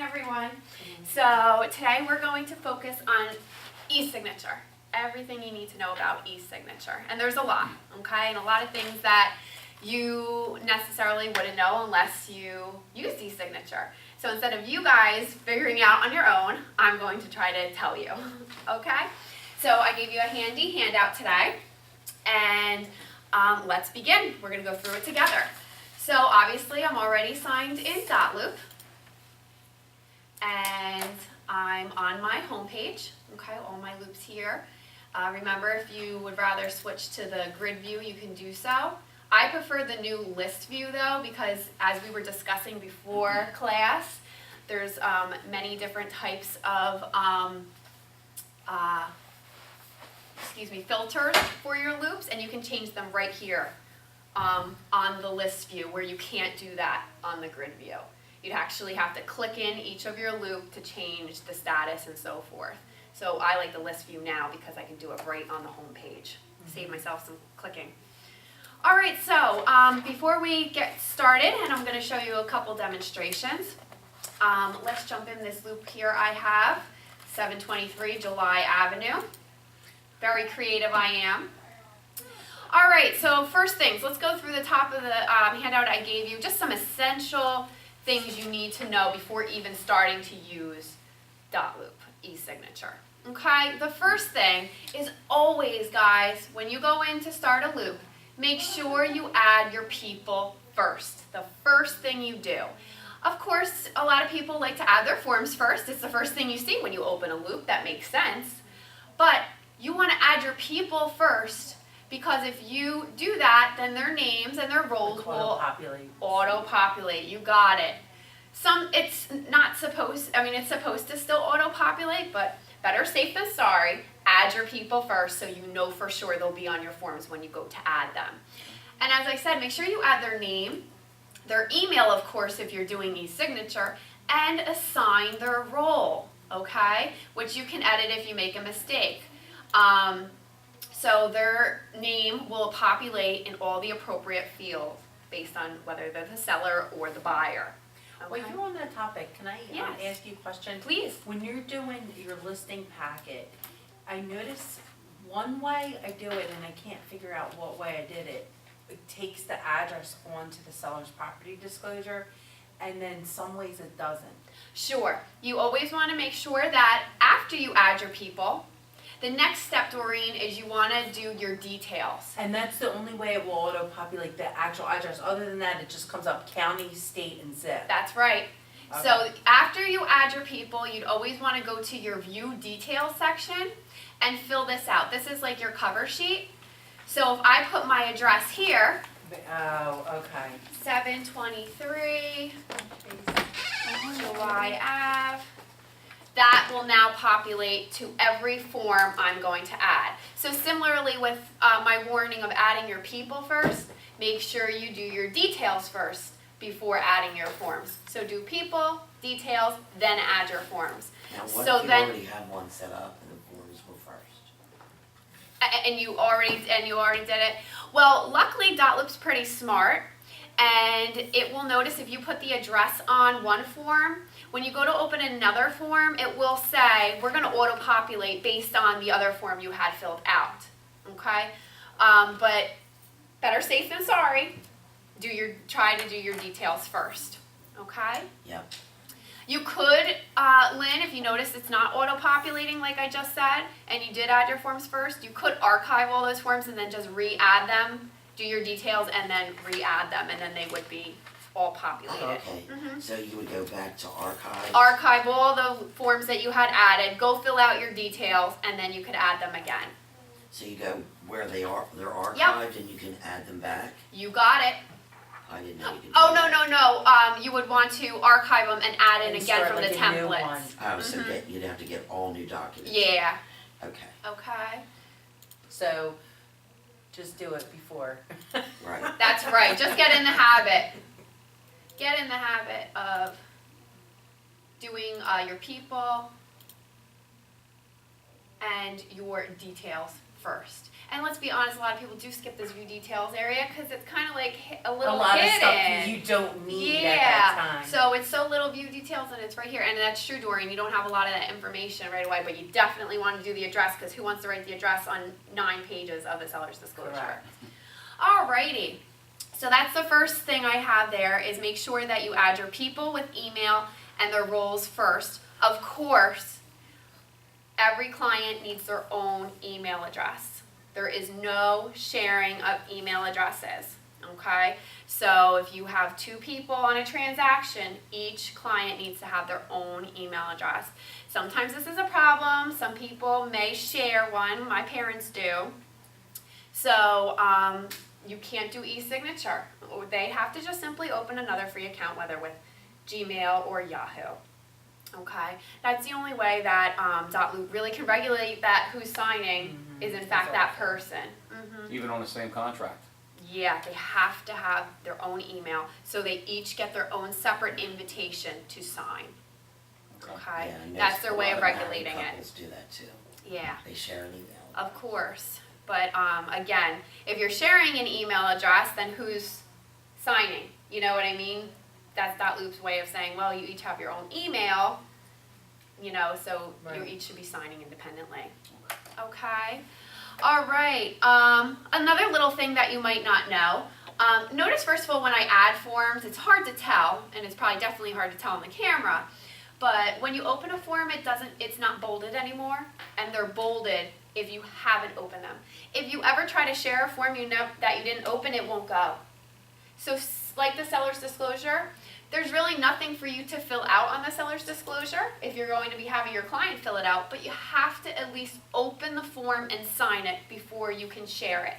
everyone. So today we're going to focus on eSignature. Everything you need to know about eSignature. And there's a lot, okay? And a lot of things that you necessarily wouldn't know unless you use eSignature. So instead of you guys figuring it out on your own, I'm going to try to tell you, okay? So I gave you a handy handout today, and let's begin. We're going to go through it together. So obviously I'm already signed in dotloop, and I'm on my home page, okay, all my loops here. Remember, if you would rather switch to the grid view, you can do so. I prefer the new list view though, because as we were discussing before class, there's many different types of filters for your loops, and you can change them right here on the list view, where you can't do that on the grid view. You'd actually have to click in each of your loop to change the status and so forth. So I like the list view now because I can do it right on the home page. Save myself some clicking. All right, so before we get started, and I'm going to show you a couple demonstrations, let's jump in this loop here. I have 723 July Avenue. Very creative I am. All right, so first things, let's go through the top of the handout I gave you, just some essential things you need to know before even starting to use dotloop eSignature. Okay, the first thing is always, guys, when you go in to start a loop, make sure you add your people first. The first thing you do. Of course, a lot of people like to add their forms first. It's the first thing you see when you open a loop. That makes sense. But you want to add your people first, because if you do that, then their names and their roles will auto-populate. You got it. It's supposed to still auto-populate, but better safe than sorry. Add your people first so you know for sure they'll be on your forms when you go to add them. And as I said, make sure you add their name, their email, of course, if you're doing eSignature, and assign their role, okay? Which you can edit if you make a mistake. So their name will populate in all the appropriate fields based on whether they're the seller or the buyer. Okay? While you're on that topic, can I ask you a question? Please. When you're doing your listing packet, I notice one way I do it, and I can't figure out what way I did it. It takes the address onto the seller's property disclosure, and then some ways it doesn't. Sure. You always want to make sure that after you add your people, the next step, Doreen, is you want to do your details. And that's the only way it will auto-populate the actual address. Other than that, it just comes up county, state, and zip. That's right. Okay. So after you add your people, you'd always want to go to your view details section and fill this out. This is like your cover sheet. So if I put my address here, oh, okay. 723 July Ave, that will now populate to every form I'm going to add. So similarly with my warning of adding your people first, make sure you do your details first before adding your forms. So do people, details, then add your forms. Now what so if you then, already have one set up and the forms were first? and you already did it? Well, luckily dotloop's pretty smart, and it will notice if you put the address on one form, when you go to open another form, it will say, we're going to auto-populate based on the other form you had filled out, okay? But better safe than sorry. Try to do your details first, okay? Yep. You could, Lynn, if you notice it's not auto-populating like I just said, and you did add your forms first, you could archive all those forms and then just re-add them, do your details, and then re-add them, and then they would be all populated. Okay, so you would go back to archive? Archive all the forms that you had added, go fill out your details, and then you could add them again. So you go where they're archived, Yep. and you can add them back? You got it. I didn't know you could do Oh, that. no. You would want to archive them and add it And again start from like the a new templates. one. Oh, so you'd have to get all new documents? Yeah. Okay. Okay. So just do it before. Right. That's right. Just get in the habit. Get in the habit of doing your people and your details first. And let's be honest, a lot of people do skip this view details area because it's kind of like a A little lot of stuff hidden. you don't need at that time. So it's so little view details and it's right here. And that's true, Dorian. You don't have a lot of that information right away, but you definitely want to do the address because who wants to write the address on 9 pages of the seller's disclosure? Correct. Alrighty. So that's the first thing I have there is make sure that you add your people with email and their roles first. Of course, every client needs their own email address. There is no sharing of email addresses, okay? So if you have 2 people on a transaction, each client needs to have their own email address. Sometimes this is a problem. Some people may share one. My parents do. So you can't do eSignature. They have to just simply open another free account, whether with Gmail or Yahoo. Okay, that's the only way that .loop really can regulate that who's signing is in fact that person. Even on the same contract. Yeah, they have to have their own email, so they each get their own separate invitation to sign. Okay, Yeah, and that's there's their a way lot of married regulating it. couples do that too. Yeah. They share an email. Of course, but again, if you're sharing an email address, then who's signing? You know what I mean? That's .loop's way of saying, well, you each have your own email, you know, so you Right. each should be signing independently. Okay. All right. Another little thing that you might not know. Notice first of all, when I add forms, it's hard to tell, and it's probably definitely hard to tell on the camera. But when you open a form, it's not bolded anymore, and they're bolded if you haven't opened them. If you ever try to share a form you know that you didn't open, it won't go. So like the seller's disclosure, there's really nothing for you to fill out on the seller's disclosure if you're going to be having your client fill it out, but you have to at least open the form and sign it before you can share it.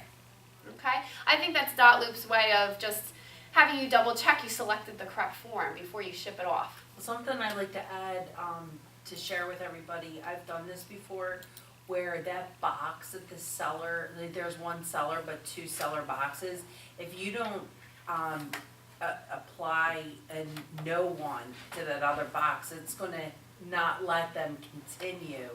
Okay? I think that's .loop's way of just having you double check you selected the correct form before you ship it off. Something I like to add to share with everybody, I've done this before, where that box that the seller, like there's one seller but 2 seller boxes, if you don't apply a no one to that other box, it's gonna not let them continue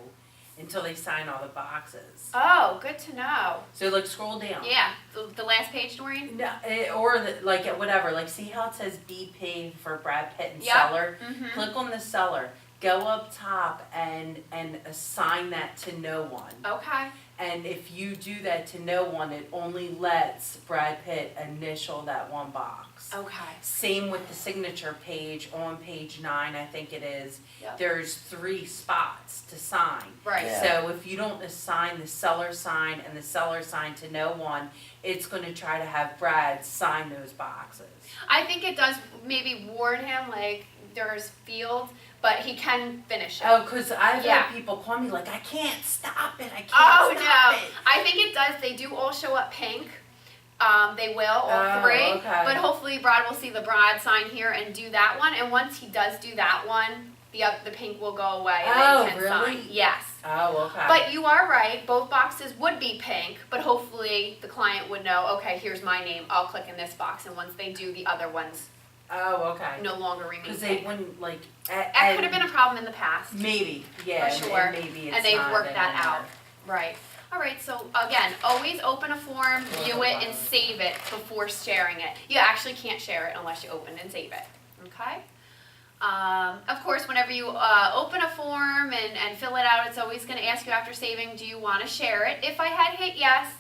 until they sign all the boxes. Oh, good to know. So like scroll down. Yeah, the last page, Doreen? No, or like whatever, like see how it says BP for Brad Pitt and Yep. seller? Mhm. Click on the seller, go up top and assign that to no one. Okay. And if you do that to no one, it only lets Brad Pitt initial that one box. Okay. Same with the signature page on page 9, I think it is. Yep. There's 3 spots to sign. Right. Yeah. So if you don't assign the seller sign and the seller sign to no one, it's gonna try to have Brad sign those boxes. I think it does maybe warn him, like, there's fields, but he can finish it. Oh, 'cause I've Yeah. had people call me like, I can't stop it, I can't Oh, stop no. it. I think it does. They do all show up pink. They will, all Oh, 3. okay. But hopefully Brad will see the Brad sign here and do that one. And once he does do that one, the pink will go away and Oh, they can really? sign. Yes. Oh, okay. But you are right. Both boxes would be pink, but hopefully the client would know, okay, here's my name. I'll click in this box. And once they do, the other ones Oh, okay. no longer remain Because they pink. wouldn't like. That could have been a problem in the past. Maybe, yeah, For sure. and maybe it's And they've not worked that anymore. out. Right. All right, so again, always open a form, view it, and save it before sharing it. You actually can't share it unless you open and save it, okay? Of course, whenever you open a form and fill it out, it's always going to ask you after saving, do you want to share it? If I had hit yes,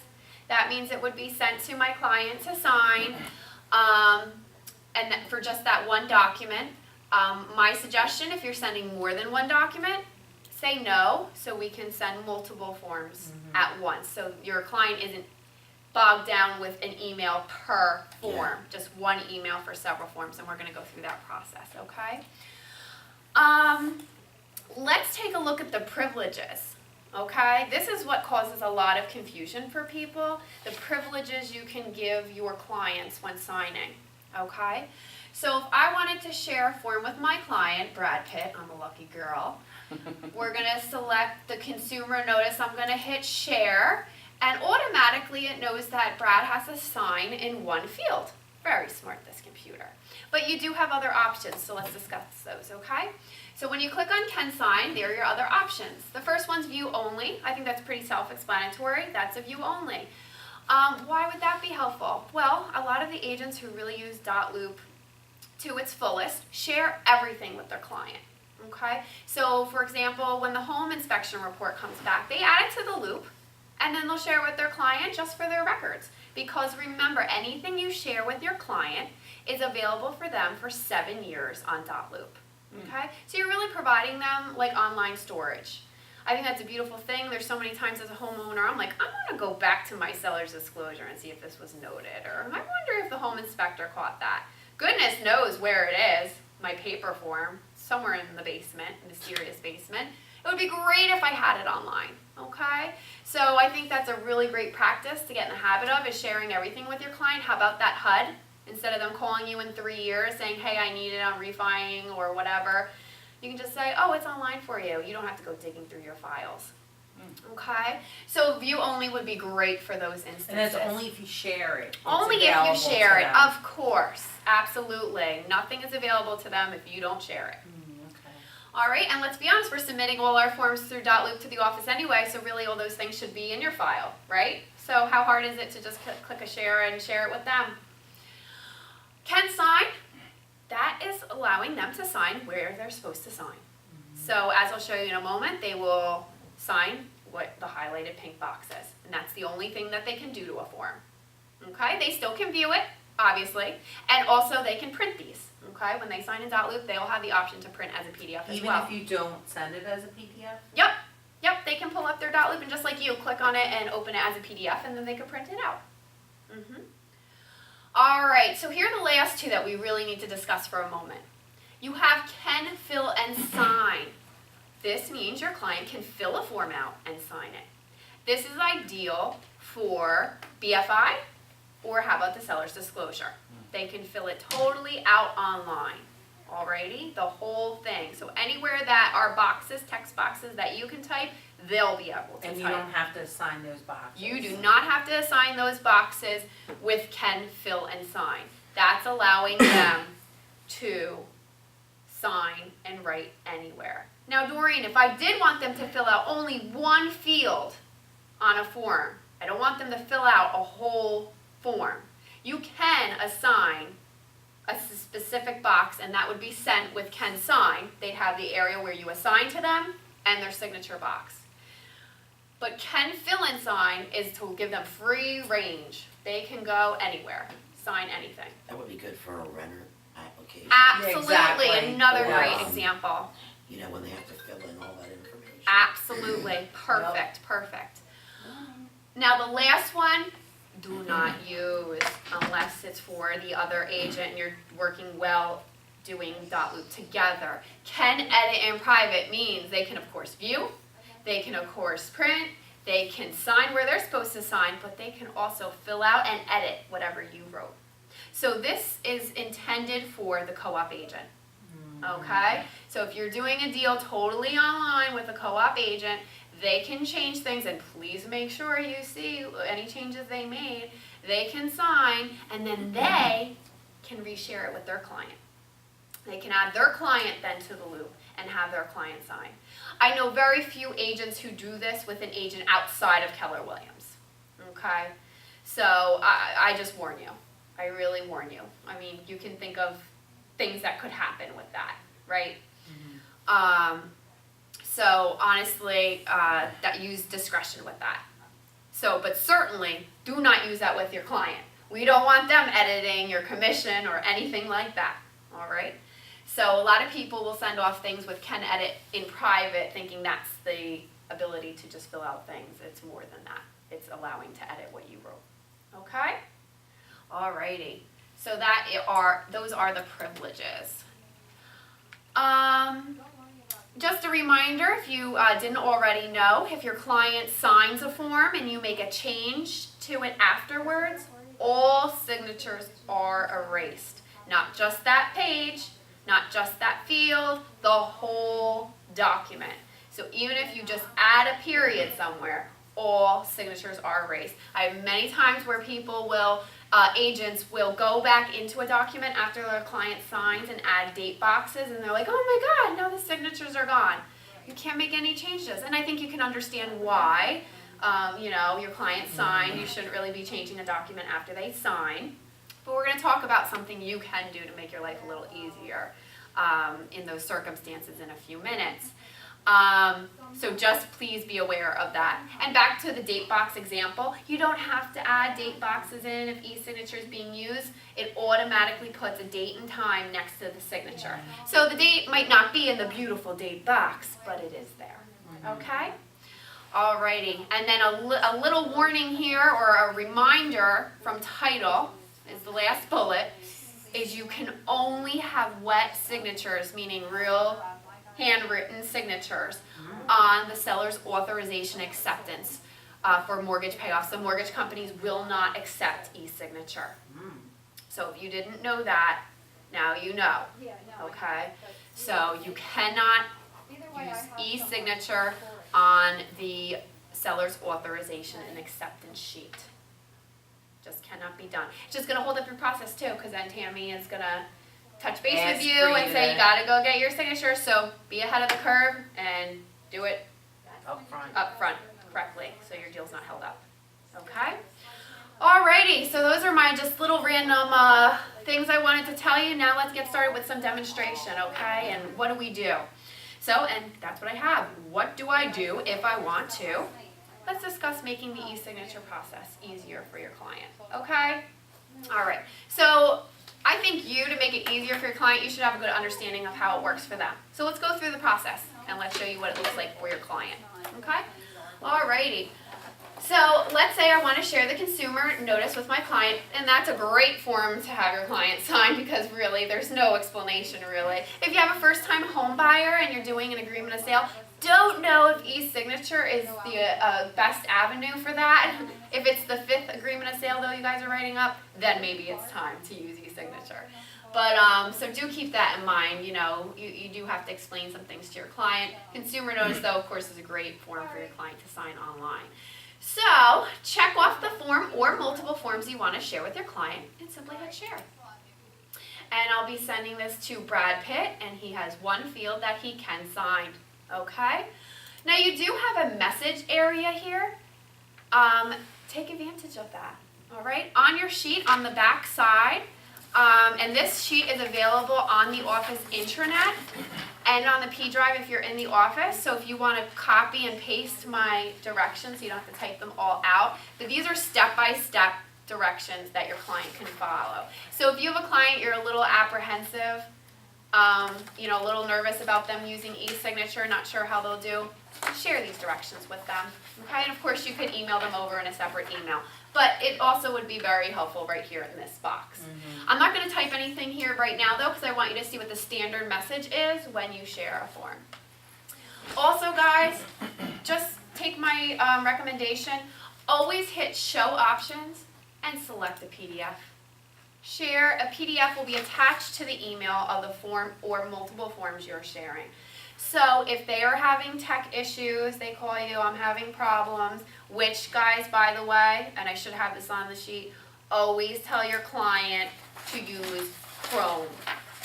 that means it would be sent to my client to sign, and for just that one document. My suggestion, if you're sending more than one document, say no, so we can send multiple forms at once. So your client isn't bogged down with an email per form, just one email for several forms, and we're gonna go through that process, okay? Let's take a look at the privileges, okay? This is what causes a lot of confusion for people, the privileges you can give your clients when signing, okay? So if I wanted to share a form with my client, Brad Pitt, I'm a lucky girl, we're gonna select the consumer notice, I'm gonna hit share, and automatically it knows that Brad has to sign in one field. Very smart, this computer. But you do have other options, so let's discuss those, okay? So when you click on Can Sign, there are your other options. The first one's View Only. I think that's pretty self-explanatory. That's a View Only. Why would that be helpful? Well, a lot of the agents who really use .loop to its fullest share everything with their client, okay? So, for example, when the home inspection report comes back, they add it to the loop, and then they'll share it with their client just for their records. Because remember, anything you share with your client is available for them for 7 years on .loop, okay? So you're really providing them like online storage. I think that's a beautiful thing. There's so many times as a homeowner, I'm like, I want to go back to my seller's disclosure and see if this was noted, or I wonder if the home inspector caught that. Goodness knows where it is, my paper form, somewhere in the basement, mysterious basement. It would be great if I had it online, okay? So I think that's a really great practice to get in the habit of, is sharing everything with your client. How about that HUD? Instead of them calling you in 3 years saying, hey, I need it, I'm refining or whatever, you can just say, oh, it's online for you. You don't have to go digging through your files. Okay? So View Only would be great for those instances. And that's only if you share it. It's only if you available share to it, them. of course. Absolutely. Nothing is available to them if you don't share it. Okay. All right, and let's be honest, we're submitting all our forms through .loop to the office anyway, so really all those things should be in your file, right? So how hard is it to just click a share and share it with them? Can Sign, that is allowing them to sign where they're supposed to sign. So as I'll show you in a moment, they will sign what the highlighted pink box is, and that's the only thing that they can do to a form. Okay, they still can view it, obviously, and also they can print these. Okay, when they sign in .loop, they'll have the option to print as a PDF as Even well. if you don't send it as a PDF? Yep, they can pull up their .loop and just like you, click on it and open it as a PDF, and then they can print it out. All right, so here are the last two that we really need to discuss for a moment. You have Can Fill and Sign. This means your client can fill a form out and sign it. This is ideal for BFI, or how about the seller's disclosure? They can fill it totally out online. Alrighty, the whole thing. So anywhere that are boxes, text boxes that you can type, they'll be able to type. And you don't have to assign those boxes. You do not have to assign those boxes with Can Fill and Sign. That's allowing them to sign and write anywhere. Now, Doreen, if I did want them to fill out only one field on a form, I don't want them to fill out a whole form, you can assign a specific box, and that would be sent with Can Sign. They'd have the area where you assign to them and their signature box. But Can Fill and Sign is to give them free range. They can go anywhere, sign anything. That would be good for a renter application. Absolutely, exactly. another Or, great example. You know, when they have to fill in all that information. Absolutely, perfect, perfect. Now the last one, do not use unless it's for the other agent and you're working well doing .loop together. Can edit in private means they can of course view, they can of course print, they can sign where they're supposed to sign, but they can also fill out and edit whatever you wrote. So this is intended for the co-op agent. Okay, so if you're doing a deal totally online with a co-op agent, they can change things, and please make sure you see any changes they made. They can sign, and then they can reshare it with their client. They can add their client then to the loop and have their client sign. I know very few agents who do this with an agent outside of Keller Williams. Okay, so I just warn you. I really warn you. I mean, you can think of things that could happen with that, right? So honestly, that use discretion with that. So, but certainly do not use that with your client. We don't want them editing your commission or anything like that, all right? So a lot of people will send off things with Can Edit in private thinking that's the ability to just fill out things. It's more than that. It's allowing to edit what you wrote, okay? Alrighty. So those are the privileges. Just a reminder, if you didn't already know, if your client signs a form and you make a change to it afterwards, all signatures are erased. Not just that page, not just that field, the whole document. So even if you just add a period somewhere, all signatures are erased. I have many times where people will agents will go back into a document after their client signs and add date boxes, and they're like, oh my God, now the signatures are gone. You can't make any changes, and I think you can understand why. Your client signed, you shouldn't really be changing a document after they sign. But we're going to talk about something you can do to make your life a little easier in those circumstances in a few minutes. So just please be aware of that. And back to the date box example, you don't have to add date boxes in if eSignature is being used. It automatically puts a date and time next to the signature. So the date might not be in the beautiful date box, but it is there. Okay? Alrighty. And then a little warning here, or a reminder from title, is the last bullet, is you can only have wet signatures, meaning real handwritten signatures, on the seller's authorization acceptance for mortgage payoffs. The mortgage companies will not accept eSignature. So if you didn't know that, now you know. Okay? So you cannot use eSignature on the seller's authorization and acceptance sheet. Just cannot be done. It's just going to hold up your process too, because then Tammy is going to touch base with you and say you got to go get your signature. So be ahead of the curve and do it up front correctly, so your deal's not held up. Okay? Alrighty, so those are my just little random things I wanted to tell you. Now let's get started with some demonstration, okay? And what do we do? So, and that's what I have. What do I do if I want to? Let's discuss making the e-signature process easier for your client, okay? All right, so I think to make it easier for your client, you should have a good understanding of how it works for them. So let's go through the process and let's show you what it looks like for your client, okay? All righty. So let's say I want to share the consumer notice with my client, and that's a great form to have your client sign because really there's no explanation really. If you have a first-time home buyer and you're doing an agreement of sale, don't know if e-signature is the best avenue for that. If it's the 5th agreement of sale though you guys are writing up, then maybe it's time to use e-signature. But so do keep that in mind. You do have to explain some things to your client. Consumer notice though, of course, is a great form for your client to sign online. So check off the form or multiple forms you want to share with your client and simply hit share. And I'll be sending this to Brad Pitt, and he has one field that he can sign. Okay? Now you do have a message area here. Take advantage of that. All right? On your sheet on the back side, and this sheet is available on the office intranet and on the P drive if you're in the office. So if you want to copy and paste my directions so you don't have to type them all out, but these are step-by-step directions that your client can follow. So if you have a client you're a little apprehensive, a little nervous about them using e-signature, not sure how they'll do, share these directions with them. Okay, and of course you could email them over in a separate email. But it also would be very helpful right here in this box. I'm not going to type anything here right now though, because I want you to see what the standard message is when you share a form. Also guys, just take my recommendation, always hit show options and select a PDF. Share a PDF will be attached to the email of the form or multiple forms you're sharing. So if they are having tech issues, they call you, I'm having problems, which guys, by the way, and I should have this on the sheet, always tell your client to use Chrome.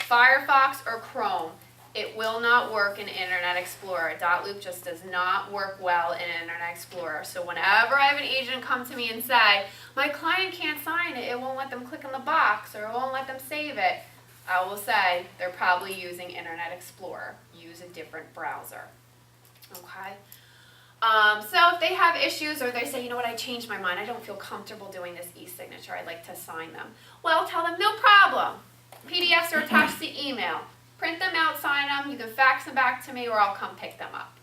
Firefox or Chrome. It will not work in Internet Explorer. .loop just does not work well in Internet Explorer. So whenever I have an agent come to me and say, my client can't sign it, it won't let them click on the box, or it won't let them save it, I will say they're probably using Internet Explorer. Use a different browser. Okay? So if they have issues or they say, you know what, I changed my mind, I don't feel comfortable doing this e-signature, I'd like to sign them. Well, tell them, no problem. PDFs are attached to email. Print them out, sign them, you can fax them back to me or I'll come pick them up.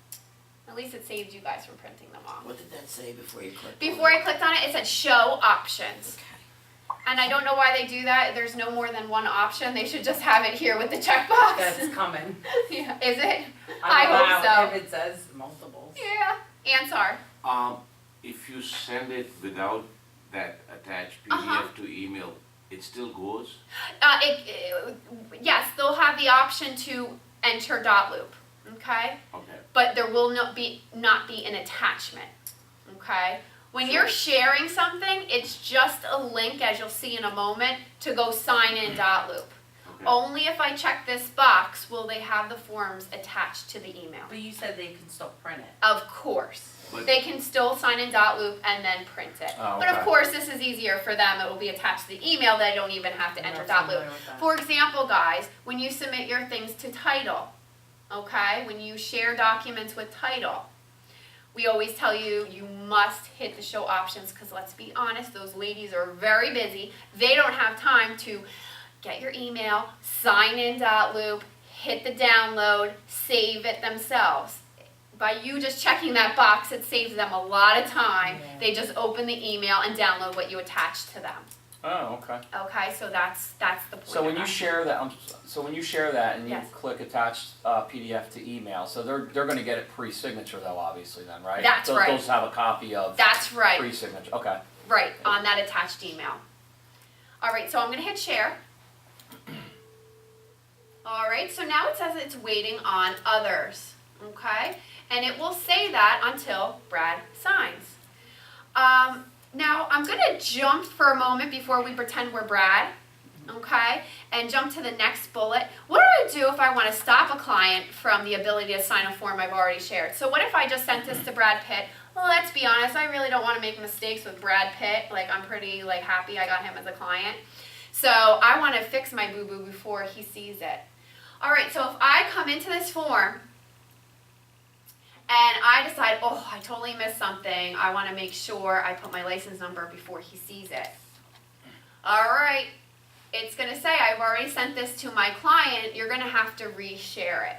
At least it saved you guys from printing them off. What did that say before you clicked Before on I clicked on it, it said show options. Okay. And I don't know why they do that. There's no more than one option. They should just have it here with the checkbox. That's coming. Yeah. Is it? I hope so. If it says multiples. Yeah. Ansar. If you send it without that attached PDF to email, it still goes? Yes, they'll have the option to enter .loop. Okay? Okay. But there will not be an attachment. Okay? When you're sharing something, it's just a link, as you'll see in a moment, to go sign in Dotloop. Okay. Only if I check this box will they have the forms attached to the email. But you said they can still print it. Of course. But- They can still sign in Dotloop and then print it. Oh, But of okay. course, this is easier for them. It will be attached to the email. They don't even have to I'm enter not Dotloop. familiar with that. For example, guys, when you submit your things to Title, okay, when you share documents with Title, we always tell you, you must hit the show options, because let's be honest, those ladies are very busy. They don't have time to get your email, sign in Dotloop, hit the download, save it themselves. By you just checking that box, it saves them a lot of time. Yeah. They just open the email and download what you attach to them. Oh, okay. Okay, so that's the point. So when of you that. share that, so when you share that and you Yes. click attach PDF to email, so they're going to get it pre-signature though, obviously then, right? That's They'll- right. They'll just have a copy of That's right. pre-signature. Okay. Right, on that attached email. All right, so I'm gonna hit share. All right, so now it says it's waiting on others, okay? And it will say that until Brad signs. Now, I'm gonna jump for a moment before we pretend we're Brad, okay? And jump to the next bullet. What do I do if I wanna stop a client from the ability to sign a form I've already shared? So what if I just sent this to Brad Pitt? Well, let's be honest, I really don't wanna make mistakes with Brad Pitt. Like, I'm pretty happy I got him as a client. So I wanna fix my boo-boo before he sees it. All right, so if I come into this form and I decide, oh, I totally missed something, I want to make sure I put my license number before he sees it. All right, it's going to say I've already sent this to my client, you're going to have to reshare it,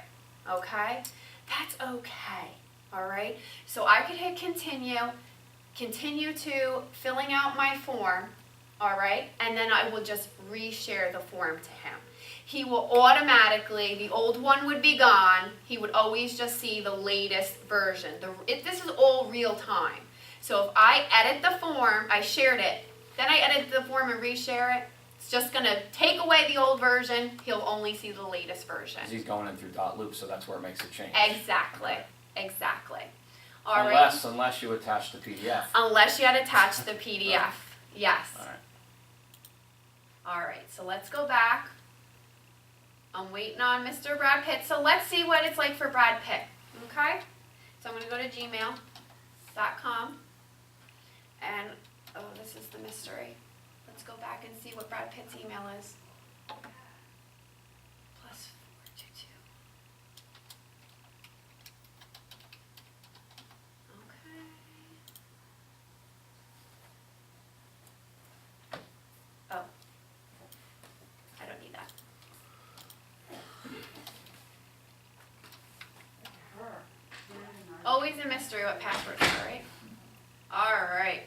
okay? That's okay, all right? So I could hit continue to filling out my form, all right? And then I will just reshare the form to him. He will automatically, the old one would be gone, he would always just see the latest version. This is all real time. So if I edit the form, I shared it, then I edit the form and reshare it, it's just going to take away the old version, he'll only see the latest version. 'Cause he's going in through Dotloop, so that's where it makes a change. Exactly, exactly. All right. Unless you attach the PDF. Unless you had attached the PDF, yes. All right. All right, so let's go back. I'm waiting on Mr. Brad Pitt. So let's see what it's like for Brad Pitt, okay? So I'm going to go to gmail.com. And, oh, this is the mystery. Let's go back and see what Brad Pitt's email is. +422. Okay. Oh. I don't need that. Always a mystery what passwords are, right? Alright.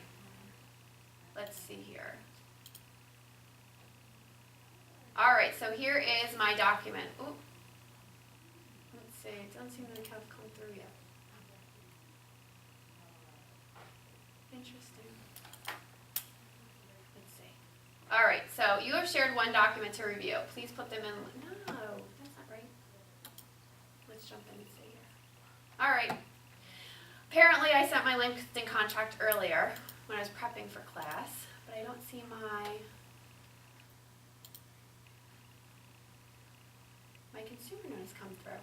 Let's see here. Alright, so here is my document. Ooh. Let's see, it doesn't seem to have come through yet. Interesting. Let's see. Alright, so you have shared one document to review. Please put them in. No, that's not right. Let's jump in and see here. Alright. Apparently I sent my LinkedIn contract earlier when I was prepping for class, but I don't see my consumer notice come through.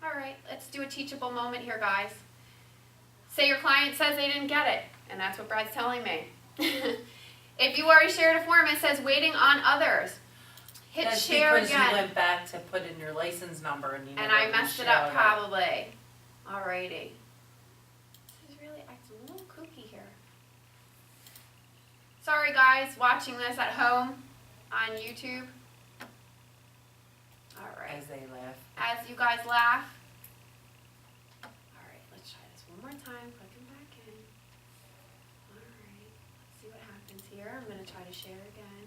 Alright, let's do a teachable moment here, guys. Say your client says they didn't get it, and that's what Brad's telling me. If you already shared a form, it says waiting on others. Hit That's share because again. you went back to put in your license number and you And never I messed it up reshowed probably. Alrighty. This is really acting a little kooky here. Sorry guys, watching this at home on YouTube. Alright. as they laugh. As you guys laugh. Alright, let's try this one more time. Clicking back in. Alright, let's see what happens here. I'm going to try to share again.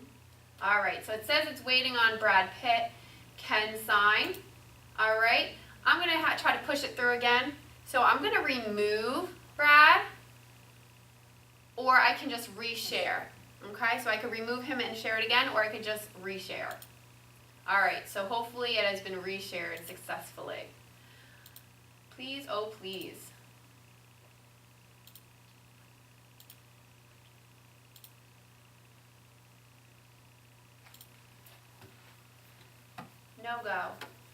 Alright, so it says it's waiting on Brad Pitt. Can sign. Alright, I'm going to try to push it through again. So I'm going to remove Brad, or I can just reshare. Okay, so I could remove him and share it again, or I could just reshare. Alright, so hopefully it has been reshared successfully. Please, oh please. No go.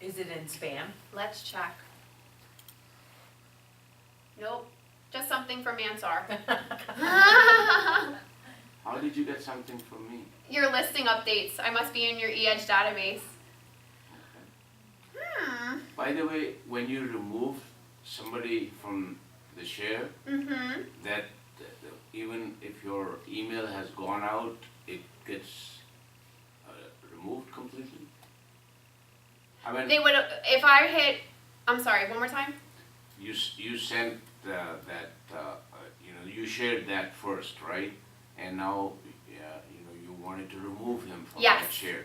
Is it in spam? Let's check. Nope, just something from Ansar. How did you get something from me? Your listing updates, I must be in your eEdge database. By the way, when you remove somebody from the share, Mm-hmm. that even if your email has gone out, it gets removed completely? I mean, They would, if I hit, I'm sorry, one more time? you sent you shared that first, right? And now, you wanted to remove him from Yes. that share.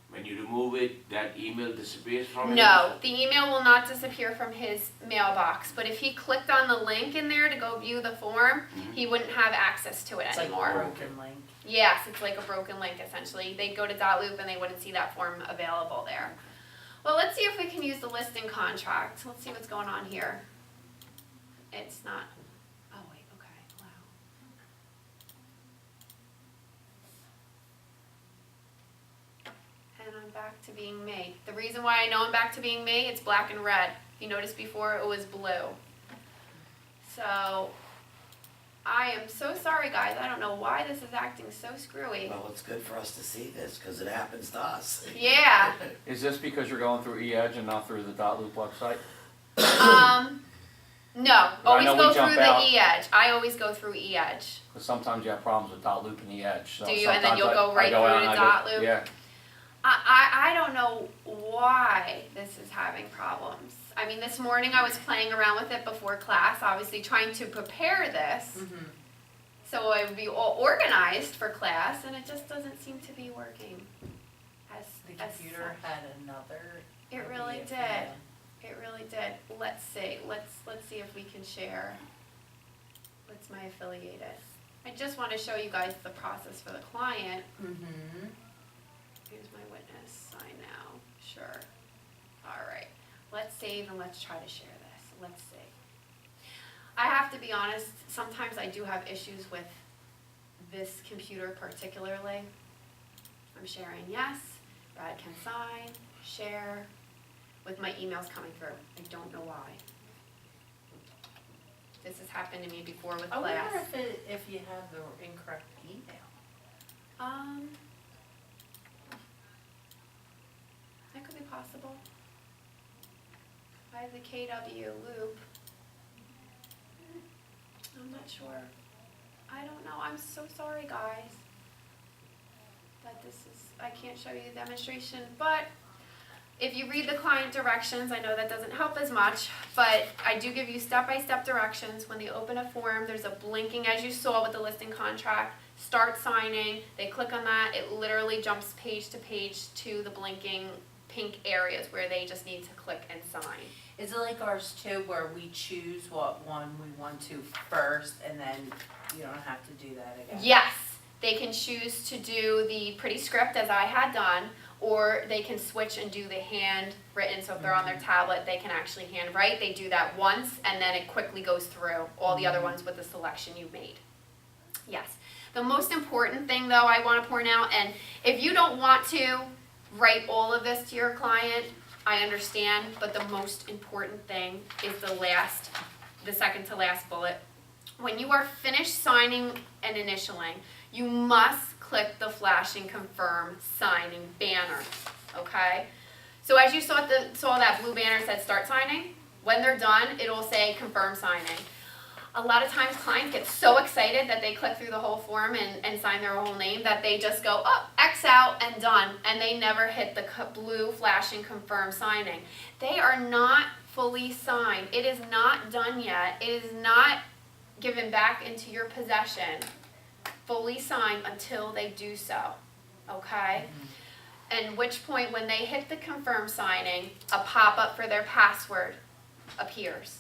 When you remove it, that email disappears from him? No, the email will not disappear from his mailbox, but if he clicked on the link in there to go view the form, he wouldn't have access to it It's like a anymore. broken link. Yes, it's like a broken link essentially. They'd go to .loop and they wouldn't see that form available there. Well, let's see if we can use the listing contract. Let's see what's going on here. It's not, oh wait, okay, wow. And I'm back to being me. The reason why I know I'm back to being me, it's black and red. If you noticed before, it was blue. So, I am so sorry, guys. I don't know why this is acting so screwy. Well, it's good for us to see this, cause it happens to us. Yeah. Is this because you're going through eEdge and not through the .loop website? No. Always know go we through jump the out. eEdge. I always go through eEdge. Because sometimes you have problems with .loop and eEdge. So Do you? And then sometimes you'll go I right go through out to and I go- .loop? Yeah. I don't know why this is having problems. I mean, this morning I was playing around with it before class, obviously trying to prepare this. Mm-hmm. So I would be all organized for class, and it just doesn't seem to be working. The computer had another. It really idea for did. you. It really did. Let's see. Let's see if we can share. What's my affiliated? I just want to show you guys the process for the client. Mm-hmm. Here's my witness. Sign now. Sure. All right. Let's save and let's try to share this. Let's see. I have to be honest, sometimes I do have issues with this computer particularly. I'm sharing yes, Brad can sign, share, with my emails coming through. I don't know why. This has happened to me before with I wonder class. if you have the incorrect email. That could be possible. I have the KW loop. I'm not sure. I don't know. I'm so sorry, guys. That this is, I can't show you the demonstration, but if you read the client directions, I know that doesn't help as much, but I do give you step-by-step directions. When they open a form, there's a blinking, as you saw with the listing contract, start signing. They click on that, it literally jumps page to page to the blinking pink areas where they just need to click and sign. Is it like ours too, where we choose what one we want to first, and then you don't have to do that again? Yes, they can choose to do the pretty script as I had done, or they can switch and do the handwritten. So if they're on their tablet, they can actually handwrite. They do that once, and then it quickly goes through all the other ones with the selection you made. Yes. The most important thing, though, I want to point out, and if you don't want to write all of this to your client, I understand, but the most important thing is the second to last bullet. When you are finished signing and initialing, you must click the flashing confirm signing banner, okay? So as you saw that blue banner said start signing, when they're done, it'll say confirm signing. A lot of times clients get so excited that they click through the whole form and sign their whole name that they just go, oh, X out and done, and they never hit the blue flashing confirm signing. They are not fully signed. It is not done yet. It is not given back into your possession fully signed until they do so, okay? And which point when they hit the confirm signing, a pop-up for their password appears.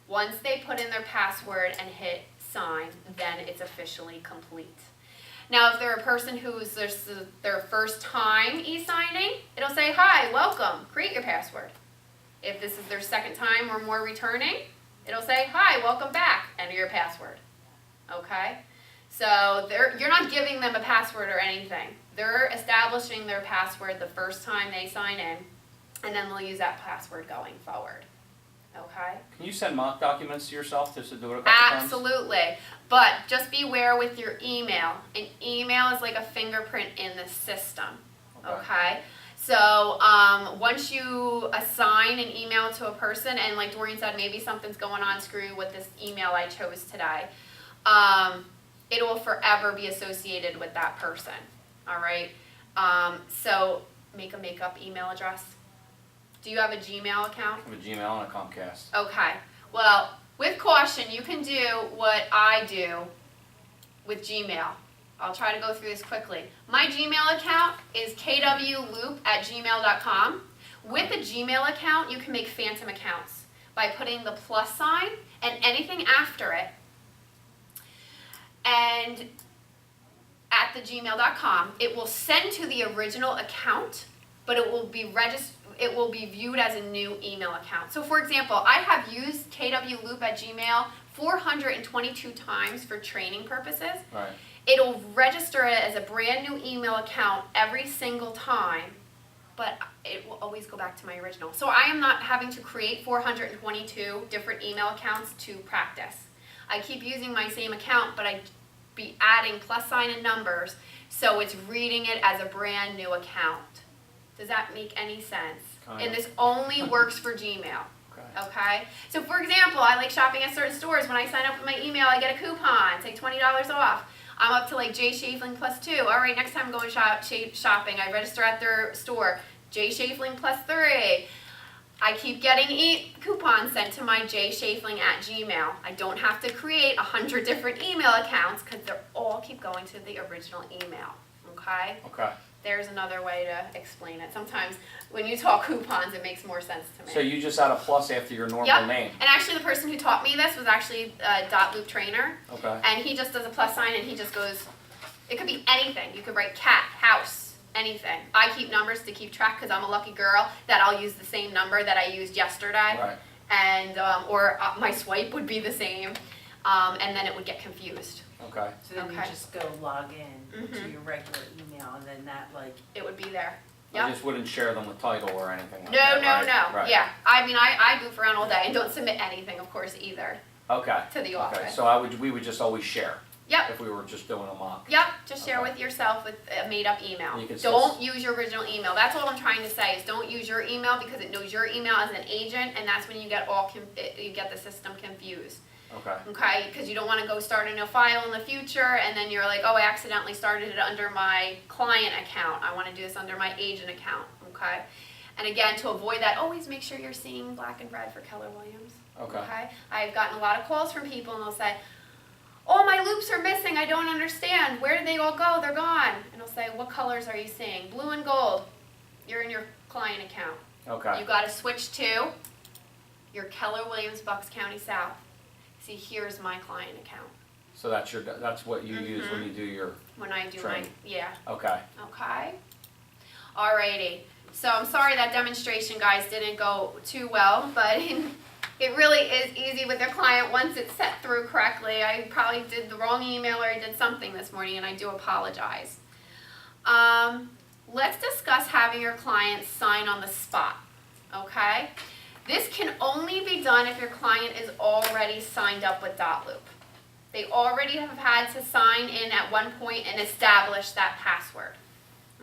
Once they put in their password and hit sign, then it's officially complete. Now, if they're a person who's their first time e-signing, it'll say, hi, welcome, create your password. If this is their second time or more returning, it'll say, hi, welcome back, enter your password. Okay? So you're not giving them a password or anything. They're establishing their password the first time they sign in, and then they'll use that password going forward. Okay? Can you send mock documents to yourself just to do it a couple times? Absolutely. But just beware with your email. An email is like a fingerprint in the system. Okay? So once you assign an email to a person, and like Doreen said, maybe something's going on screwy with this email I chose today, it will forever be associated with that person. All right? So make a makeup email address. Do you have a Gmail account? I have a Gmail and a Comcast. Okay. Well, with caution, you can do what I do with Gmail. I'll try to go through this quickly. My Gmail account is kwloop@gmail.com. With a Gmail account, you can make phantom accounts by putting the plus sign and anything after it and at the gmail.com. It will send to the original account, but it will be viewed as a new email account. So for example, I have used kwloop@gmail 422 times for training purposes. Right. It'll register it as a brand new email account every single time, but it will always go back to my original. So I am not having to create 422 different email accounts to practice. I keep using my same account, but I be adding plus sign and numbers, so it's reading it as a brand new account. Does that make any sense? Kind And of. this only works for Gmail. Okay. Okay? So for example, I like shopping at certain stores. When I sign up with my email, I get a coupon, it's like $20 off. I'm up to like J Schaffling +2. All right, next time I'm going shopping, I register at their store. J Schaffling +3. I keep getting coupons sent to my jschaffling@gmail. I don't have to create 100 different email accounts because they all keep going to the original email. Okay? Okay. There's another way to explain it. Sometimes when you talk coupons, it makes more sense to me. So you just add a plus after your normal Yep. name. And actually the person who taught me this was actually a .loop trainer. Okay. And he just does a plus sign and he just goes, it could be anything. You could write cat, house, anything. I keep numbers to keep track because I'm a lucky girl that I'll use the same number that I used yesterday. Right. And, or my swipe would be the same. And then it would get confused. Okay. So then you Okay. just go log in to Mhm. your regular email and then that like, It would be there. I Yep. just wouldn't share them with title or anything like No, that, no, right? no. Right. Yeah. I mean, I goof around all day and don't submit anything, of course, either Okay. to the Okay. office. So we would just always share Yep. if we were just doing a mock. Yep, just share Okay. with yourself with a made-up email. You can still Don't use your original email. That's all I'm trying to say is don't use your email because it knows your email as an agent, and that's when you get you get the system confused. Okay. Okay, because you don't want to go start a new file in the future, and then you're like, oh, I accidentally started it under my client account. I want to do this under my agent account. Okay, and again, to avoid that, always make sure you're seeing black and red for Keller Williams. Okay. I've gotten a lot of calls from people, and they'll say, all my loops are missing, I don't understand. Where did they all go? They're gone. And I'll say, what colors are you seeing? Blue and gold. You're in your client account. Okay. You got to switch to your Keller Williams Bucks County South. See, here's my client account. So that's what you use when you do your. When I do Training. yeah. Okay. Okay. Alrighty. So I'm sorry that demonstration, guys, didn't go too well, but it really is easy with your client once it's set through correctly. I probably did the wrong email or I did something this morning, and I do apologize. Let's discuss having your client sign on the spot, okay? This can only be done if your client is already signed up with .loop. They already have had to sign in at one point and establish that password,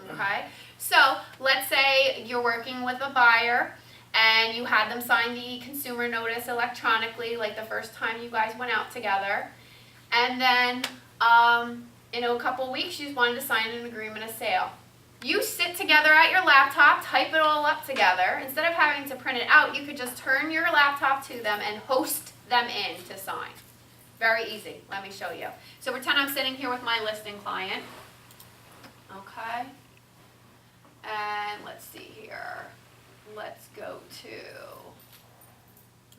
okay? So let's say you're working with a buyer and you had them sign the consumer notice electronically like the first time you guys went out together. And then in a couple weeks you wanted to sign an agreement of sale. You sit together at your laptop, type it all up together. Instead of having to print it out, you could just turn your laptop to them and host them in to sign. Very easy. Let me show you. So pretend I'm sitting here with my listing client. Okay. And let's see here. Let's go to,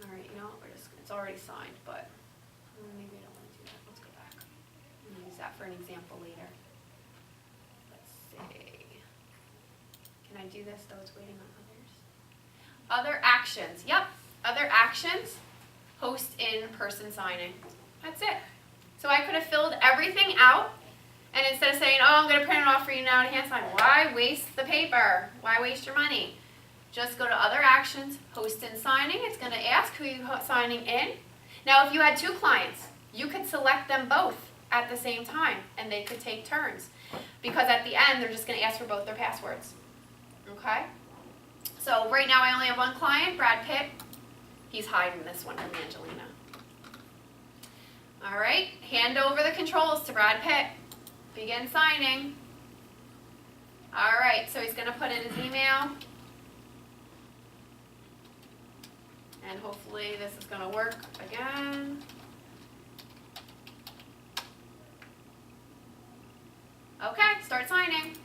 all right, you know what, it's already signed, but maybe I don't want to do that. Let's go back. I'm going to use that for an example later. Let's see. Can I do this though it's waiting on others? Other actions. Yep. Other actions. Host in-person signing. That's it. So I could have filled everything out, and instead of saying, oh, I'm gonna print it off for you now to hand sign, why waste the paper? Why waste your money? Just go to other actions, post and signing. It's gonna ask who you're signing in. Now, if you had 2 clients, you could select them both at the same time, and they could take turns. Because at the end, they're just gonna ask for both their passwords, okay? So right now I only have 1 client, Brad Pitt. He's hiding this one from Angelina. All right, hand over the controls to Brad Pitt. Begin signing. All right, so he's gonna put in his email. And hopefully this is gonna work again. Okay, start signing.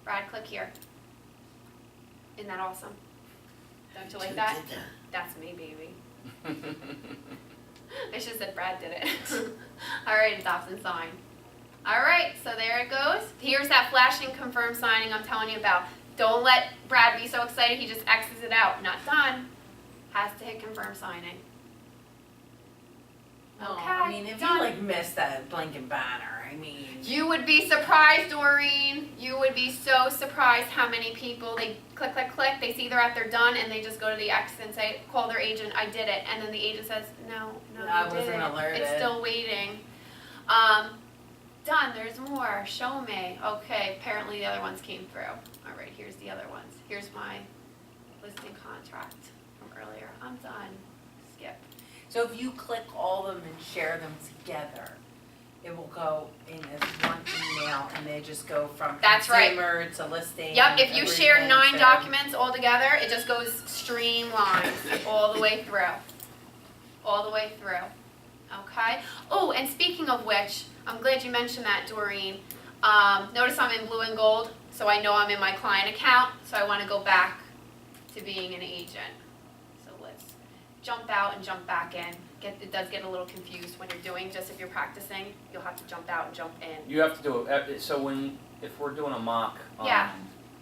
Brad, click here. Isn't that awesome? Don't you like that? Who did That's me, baby. I should have said Brad did it. All right, adopt and sign. All right, so there it goes. Here's that flashing confirm signing I'm telling you about. Don't let Brad be so excited he just X's it out. Not done. Has to hit confirm signing. Oh, Okay, I mean, if done. you like missed that blinking banner, I mean. You would be surprised, Doreen. You would be so surprised how many people, they click, click, click, they see they're at their done, and they just go to the X and say, call their agent, I did it. And then the agent says, no, I you wasn't didn't. alerted. It's still waiting. Done, there's more, show me. Okay, apparently the other ones came through. All right, here's the other ones. Here's my listing contract from earlier. I'm done, skip. So if you click all of them and share them together, it will go in as one email and they just go from That's right. consumer to listing. Yep, if you share everything, 9 so- documents all together, it just goes streamlined all the way through. All the way through. Okay? Oh, and speaking of which, I'm glad you mentioned that, Doreen. Notice I'm in blue and gold, so I know I'm in my client account, so I want to go back to being an agent. So let's jump out and jump back in. It does get a little confused when you're doing, just if you're practicing, you'll have to jump out and jump in. You have to do it, so if we're doing a mock, Yeah.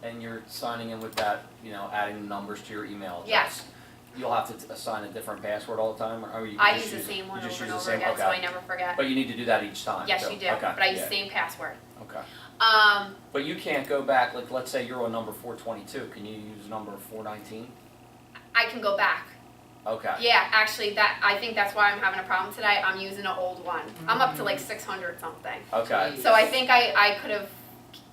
and you're signing in with that, adding numbers to your email address. Yes. You'll have to assign a different password all the time, or you I just use the same one you just over and use the over same- again, so okay. I never forget. But you need to do that each time. Yes, so- you do, okay, but I use yeah, the same password. Okay. Um, But you can't go back, like, let's say you're on number 422, can you use number 419? I can go back. Okay. Yeah, actually, I think that's why I'm having a problem today. I'm using an old one. I'm up to like 600 something. Okay. So I think I could have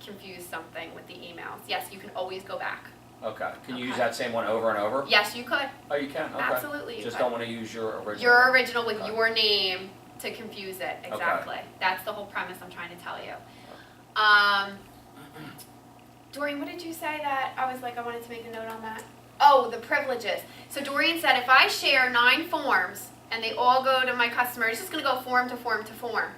confused something with the emails. Yes, you can always go back. Okay. Can you use Okay. that same one over and over? Yes, you could. Oh, you can? Okay. Absolutely, you Just could. don't want to use your original. Your original with Okay. your name to confuse it. Exactly. That's the whole premise I'm trying to tell you. Doreen, what did you say that I was like, I wanted to make a note on that? Oh, the privileges. So Doreen said if I share 9 forms and they all go to my customer, it's just going to go form to form to form.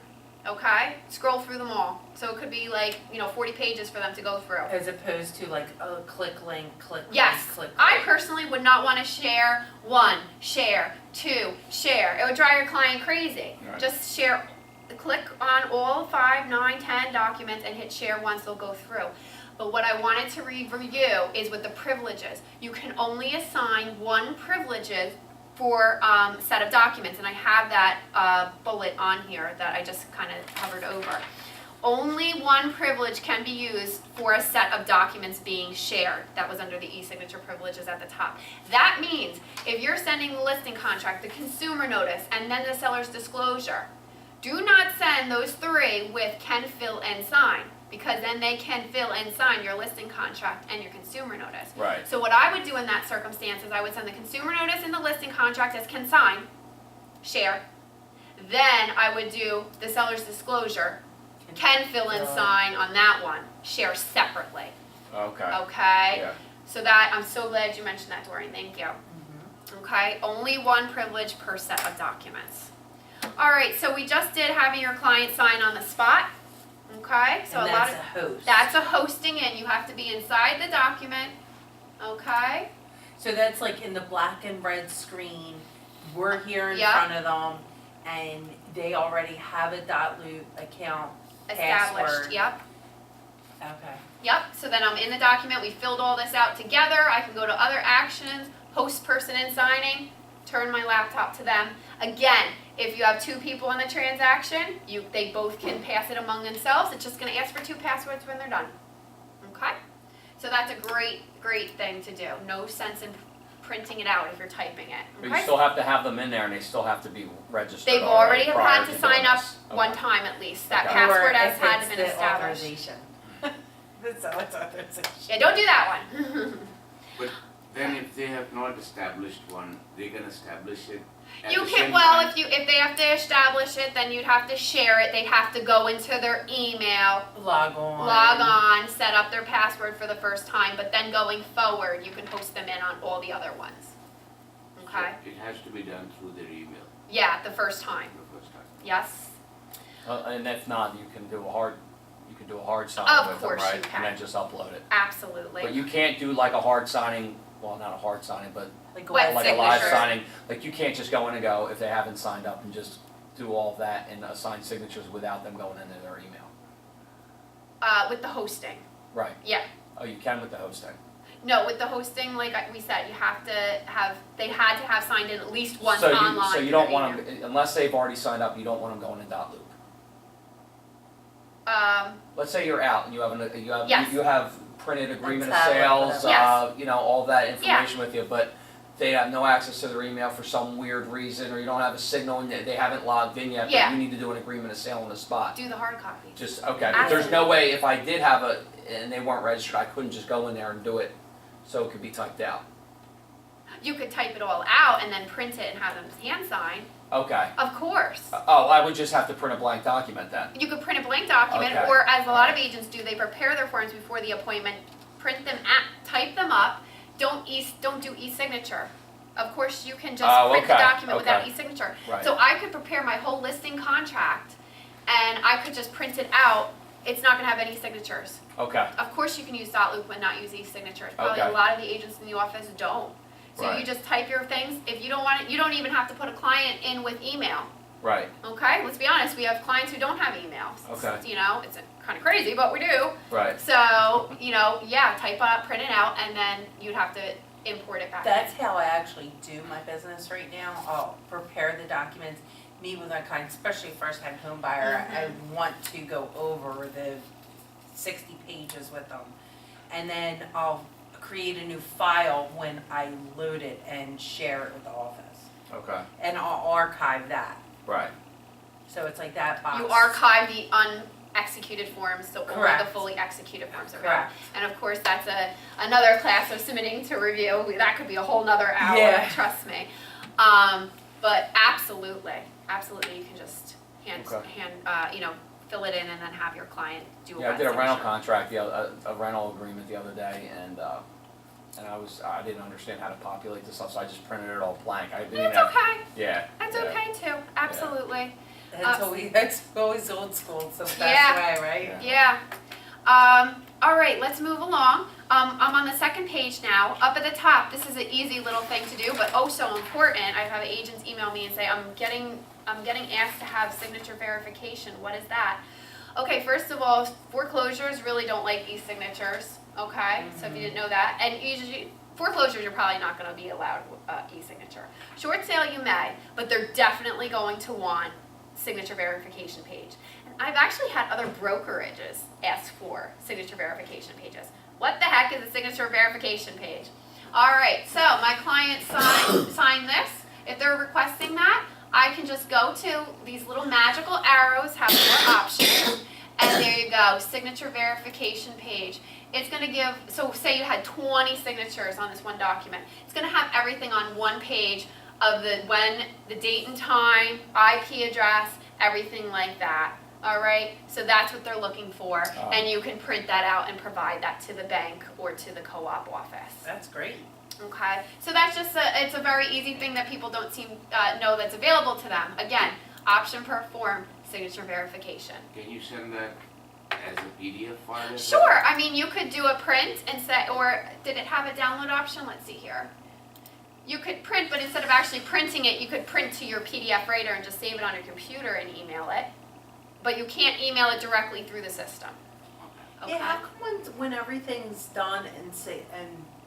Okay? Scroll through them all. So it could be like, 40 pages for them to go through. As opposed to like, oh, click link, click Yes, link, click I link. personally would not want to share 1, share 2, share. It would drive your client crazy. Right. Just share, click on all 5, 9, 10 documents and hit share once they'll go through. But what I wanted to review is with the privileges. You can only assign 1 privileges for a set of documents, and I have that bullet on here that I just kind of covered over. Only 1 privilege can be used for a set of documents being shared. That was under the eSignature privileges at the top. That means if you're sending the listing contract, the consumer notice, and then the seller's disclosure, do not send those 3 with can fill and sign, because then they can fill and sign your listing contract and your consumer notice. Right. So what I would do in that circumstance is I would send the consumer notice and the listing contract as can sign, share. Then I would do the seller's disclosure, can fill and sign on that one, share separately. Okay. Okay? Yeah. So that, I'm so glad you mentioned that, Doreen, thank you. Okay, only 1 privilege per set of documents. All right, so we just did having your client sign on the spot. Okay, so And a lot that's of a host. that's a hosting in. You have to be inside the document. Okay. So that's like in the black and red screen, we're here in Yep. front of them, and they already have a .loop account Established. password. Yep. Okay. Yep. So then I'm in the document. We filled all this out together. I can go to other actions, host person in signing, turn my laptop to them. Again, if you have two people in the transaction, they both can pass it among themselves. It's just gonna ask for two passwords when they're done. Okay? So that's a great thing to do. No sense in printing it out if you're typing it. But Okay? you still have to have them in there and they still have to be registered They've already have prior had to sign doing up this. one Okay. time at least. That Okay. password Or has if had it's been the established. authorization. That's authorization. Yeah, don't do that one. But then if they have not established one, they can establish it at You the can, same well, time? if they have to establish it, then you'd have to share it. They'd have to go into their email, Log on. log on, set up their password for the first time, but then going forward, you can host them in on all the other ones. Okay? So it has to be done through their email Yeah, the first time. the first time. Yes? And if not, you can do a hard sign Of with them, course right? you can. And then just upload it. Absolutely. But you can't do like a hard signing, well, not a hard signing, but Like Wet like a live signatures. signing. Like you can't just go in and go, if they haven't signed up, and just do all of that and assign signatures without them going into their email. With the hosting. Right. Yeah. Oh, you can with the hosting. No, with the hosting, like we said, you have to have, they had to have signed in at least once So you, online. so you through don't their want email. them, unless they've already signed up, you don't want them going in dot loop. Let's say you're out and you have Yes. you have printed agreement of tablet, sales, whatever. you know, all that information with you, but they have no access to their email for some weird reason, or you don't have a signal and they haven't logged in yet, Yeah. but you need to do an agreement of sale on the spot. Do the hard copy. Just, okay, but there's no way, if I did have and they weren't registered, I couldn't just go in there and do it so it could be typed out. You could type it all out and then print it and have them hand sign. Okay. Of course. Oh, I would just have to print a blank document then. You could print a blank document, Okay. or as a lot of agents do, they prepare their forms before the appointment, print them, type them up. Don't do e-signature. Of course, you can just Oh, print the okay, document without okay. e-signature. Right. So I could prepare my whole listing contract, and I could just print it out. It's not gonna have any signatures. Okay, Of course, you can use dot loop and not use e-signatures. Probably Okay. a lot of the agents in the office don't. So you Right. just type your things. If you don't want it, you don't even have to put a client in with email. right, Okay, let's be honest, we have clients who don't have email. Okay. You know, it's kind of crazy, but we do. right. So, you know, yeah, type up, print it out, and then you'd have to import it back. That's how I actually do my business right now. I'll prepare the documents, meet with my clients, especially first time home buyer. I want to go over the 60 pages with them. And then I'll create a new file when I load it and share it with the office. Okay, And I'll archive that. right. So it's like that box. You archive the unexecuted forms, so only the Correct. fully executed forms are gone. Correct. And of course, that's another class of submitting to review. That could be a whole nother hour, Yeah. trust me. But absolutely, you can just Okay. fill it in and then have your client do a Yeah, I wet did a rental signature. contract, a rental agreement the other day, and I didn't understand how to populate this stuff, so I just printed it all blank. I didn't even That's have, okay. yeah. That's yeah, okay too. Absolutely. That's always old school, it's the best Yeah. way, right? Yeah. Yeah. All right, let's move along. I'm on the second page now. Up at the top, this is an easy little thing to do, but oh so important. I have agents email me and say, I'm getting asked to have signature verification. What is that? Okay, first of all, foreclosures really don't like e-signatures. Okay, so if you didn't know that, and usually foreclosures you're probably not going to be allowed e-signature. Short sale you may, but they're definitely going to want signature verification page. And I've actually had other brokerages ask for signature verification pages. What the heck is a signature verification page? All right, so my client sign this. If they're requesting that, I can just go to these little magical arrows, have more options, and there you go, signature verification page. It's going to give, so say you had 20 signatures on this one document. It's going to have everything on one page of the date and time, IP address, everything like that. All right, so that's what they're looking for, and you can print that out and provide that to the bank or to the co-op office. That's great. Okay, so that's just it's a very easy thing that people don't know that's available to them. Again, option per form, signature verification. Can you send that as a PDF file? as Sure, well? I mean you could do a print and say, or did it have a download option? Let's see here. You could print, but instead of actually printing it, you could print to your PDF writer and just save it on your computer and email it. But you can't email it directly through the system. Okay. Yeah, how come when everything's done and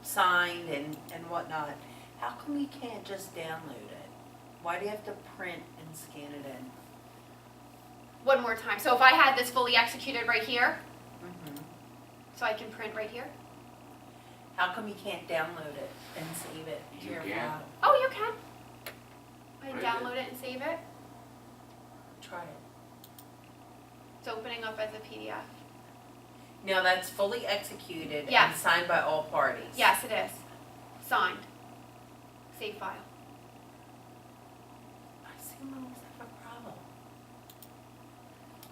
signed and whatnot, how come you can't just download it? Why do you have to print and scan it in? One more time. So if I had this fully executed right here, Mm-hmm. so I can print right here. How come you can't download it and save it to You your can. file? Oh, you can. I Right download it and save it. Try it. It's opening up as a PDF. Now that's fully executed and Yes. signed by all parties. Yes, it is. Signed. Save file. I see when was that a problem?